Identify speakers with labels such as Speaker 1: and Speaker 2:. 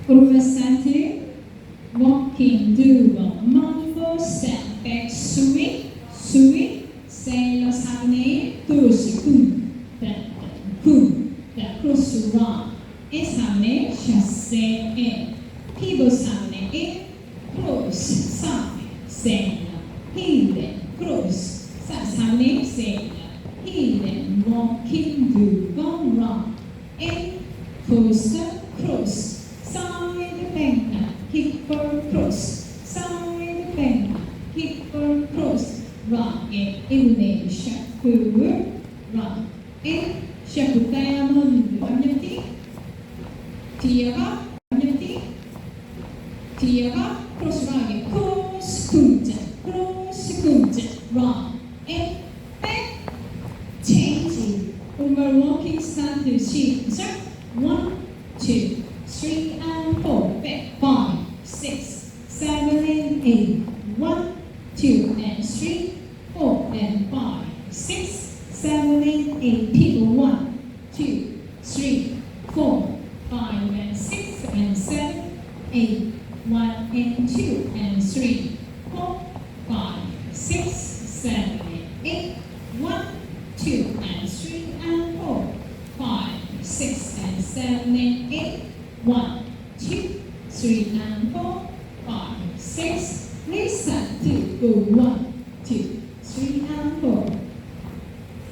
Speaker 1: Oversaturated, walking duo, mambo step, back swing, swing, sailor sagne, push, cross to run, sagne, chasse, pivot sagne, cross, sagne, sailor, hidden, cross, sagne, sailor, hidden, walking duo, run, coaster, cross. Side bend, hip cross, side bend, hip cross, rock it, in shuffle, rock it, shuffle diamond, unity, tiara, unity, tiara, cross rock, cross, kunja, rock it, back, changing, over walking stand to shift, 1, 2, 3 and 4, back 5, 6, 7 and 8, 1, 2 and 3, 4 and 5, 6, 7 and 8, people 1, 2, 3, 4, 5 and 6 and 7, 8, 1 and 2 and 3, 4, 5, 6, 7 and 8, 1, 2 and 3 and 4, 5, 6 and 7 and 8, 1, 2, 3 and 4, 5, 6,